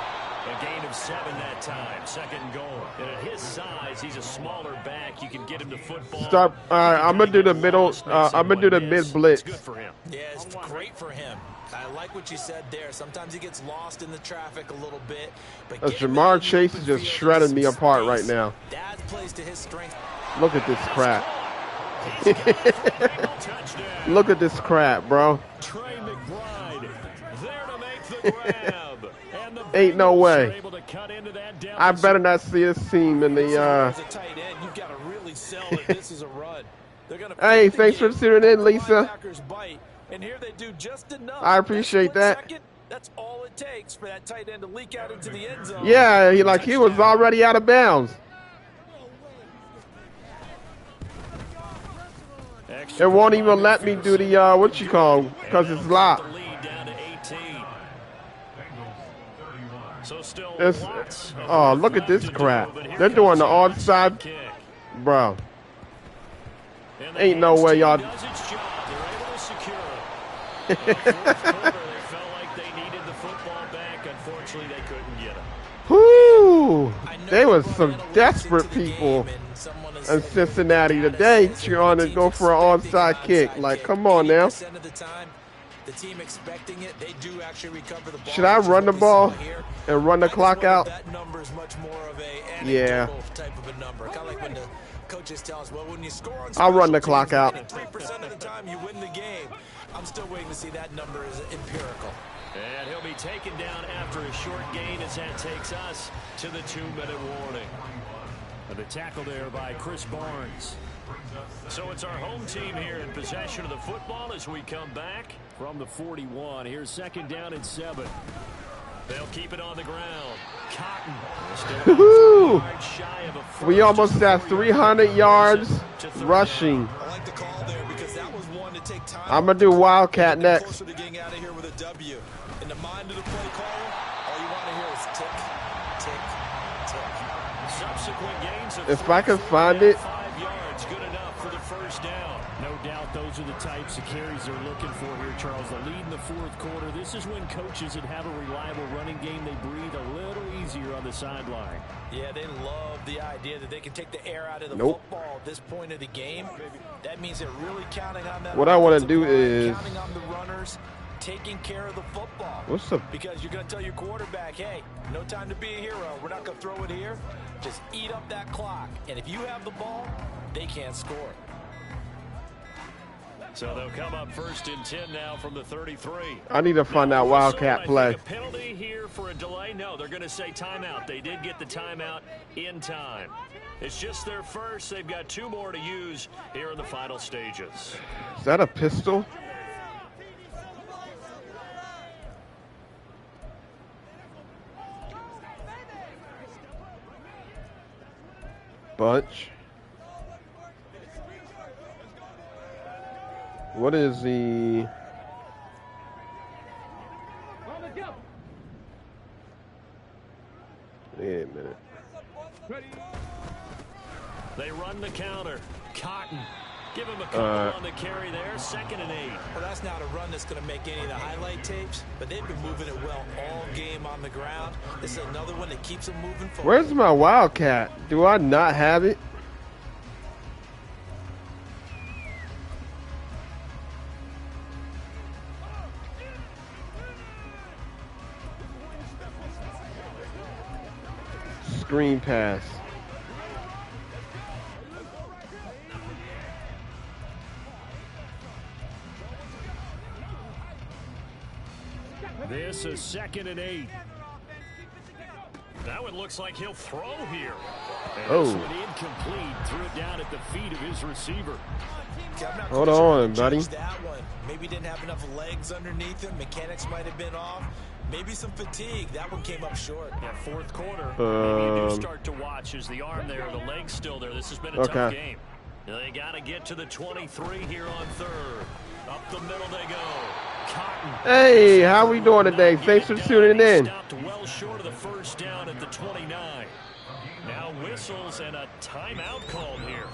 gain of 7 that time, 2nd and goal. And at his size, he's a smaller back. You can get him to football. Start. I'm gonna do the middle. I'm gonna do the mid blitz. It's good for him. Yeah, it's great for him. I like what you said there. Sometimes he gets lost in the traffic a little bit. But Jamar Chase is just shredding me apart right now. That plays to his strength. Look at this crap. Look at this crap, bro. Trey McBride there to make the grab. And the Ain't no way. able to cut into that I better not see this team in the. As a tight end, you've got to really sell that this is a run. They're gonna Hey, thanks for tuning in, Lisa. And here they do just enough. I appreciate that. Second, that's all it takes for that tight end to leak out into the end zone. Yeah, he was already out of bounds. It won't even let me do the what you call, because it's locked. Oh, look at this crap. They're doing the onside, bro. Ain't no way y'all. Whoo! They was some desperate people in Cincinnati today trying to go for an onside kick. Like, come on now. The team expecting it, they do actually recover the ball. Should I run the ball and run the clock out? That number is much more of a type of a number. Kind of like when the coaches tell us, well, when you score on I'll run the clock out. 3% of the time you win the game. I'm still waiting to see that number is empirical. And he'll be taken down after a short gain as that takes us to the 2-minute warning. And the tackle there by Chris Barnes. So it's our home team here in possession of the football as we come back from the 41. Here's 2nd down and 7. They'll keep it on the ground. Cotton. Shy of a we almost have 300 yards rushing. I like the call there because that was one to take time. I'm going to do Wildcat next. Closer to getting out of here with a W. In the mind of the play caller, all you want to hear is tick, tick, tick. Subsequent gains of if I can find it. 5 yards, good enough for the first down. No doubt those are the types of carries they're looking for here, Charles. The lead in the 4th quarter. This is when coaches that have a reliable running game, they breathe a little easier on the sideline. Yeah, they love the idea that they can take the air out of the football at this point of the game. That means they're really counting on that. What I want to do is counting on the runners, taking care of the football. What's up? Because you're going to tell your quarterback, hey, no time to be a hero. We're not going to throw it here. Just eat up that clock. And if you have the ball, they can't score. So they'll come up 1st and 10 now from the 33. I need to find out Wildcat play. A penalty here for a delay? No, they're going to say timeout. They did get the timeout in time. It's just their first. They've got 2 more to use here in the final stages. Is that a pistol? Bunch. What is the... Wait a minute. They run the counter. Cotton. Give him a couple on the carry there. 2nd and 8. Well, that's not a run that's going to make any of the highlight tapes, but they've been moving it well all game on the ground. This is another one that keeps them moving forward. Where's my Wildcat? Do I not have it? Screen pass. This is 2nd and 8. That one looks like he'll throw here. And this one incomplete. Threw it down at the feet of his receiver. Hold on, buddy. That one. Maybe didn't have enough legs underneath him. Mechanics might have been off. Maybe some fatigue. That one came up short. Yeah, 4th quarter. Maybe you do start to watch as the arm there, the leg's still there. This has been a tough game. They got to get to the 23 here on 3rd. Up the middle they go. Cotton. Hey, how we doing today? Thanks for tuning in. Stopped well short of the 1st down at the 29. Now whistles and a timeout called here.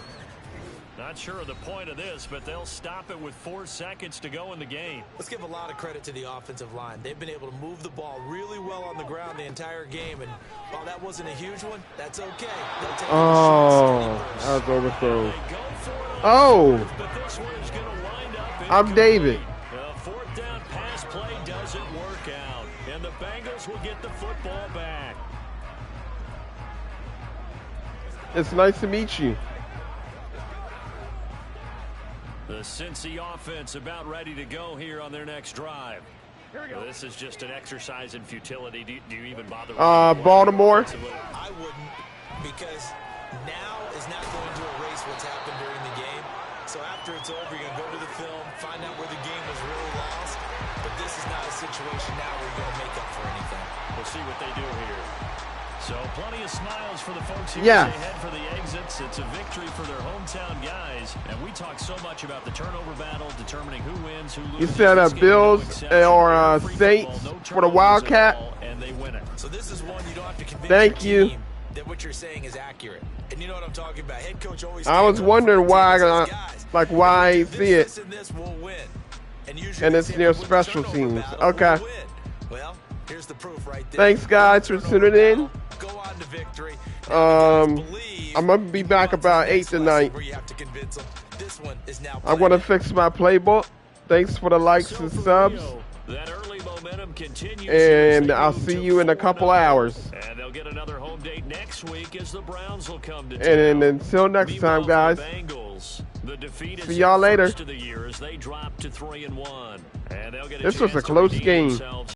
Not sure of the point of this, but they'll stop it with 4 seconds to go in the game. Let's give a lot of credit to the offensive line. They've been able to move the ball really well on the ground the entire game, and while that wasn't a huge one, that's okay. That was overthrown. Oh, I'm David. The 4th down pass play doesn't work out, and the Bengals will get the football back. It's nice to meet you. The Cincy offense about ready to go here on their next drive. This is just an exercise in futility. Do you even bother? Baltimore. I wouldn't, because now is not going to erase what's happened during the game. So after it's over, you're going to go to the film, find out where the game was really lost. But this is not a situation now where you're going to make up for anything. We'll see what they do here. So plenty of smiles for the folks here as they head for the exits. It's a victory for their hometown guys. And we talk so much about the turnover battle, determining who wins, who loses. You said Bills or Saints for the Wildcat. And they win it. So this is one you don't have to convince Thank your you. team that what you're saying is accurate. And you know what I'm talking about. Head coach always I was wondering why, why I see it. And it's near special teams. Okay. Well, here's the proof right there. Thanks, guys, for tuning in. Go on to victory. I'm gonna be back about 8 tonight. I'm gonna fix my playbook. Thanks for the likes and subs. That early momentum continues, and I'll see you in a couple hours. And they'll get another home date next week as the Browns will come to town. And until next time, guys. The defeat see y'all later. of the year as they drop to 3-1. And they'll get this was a close game.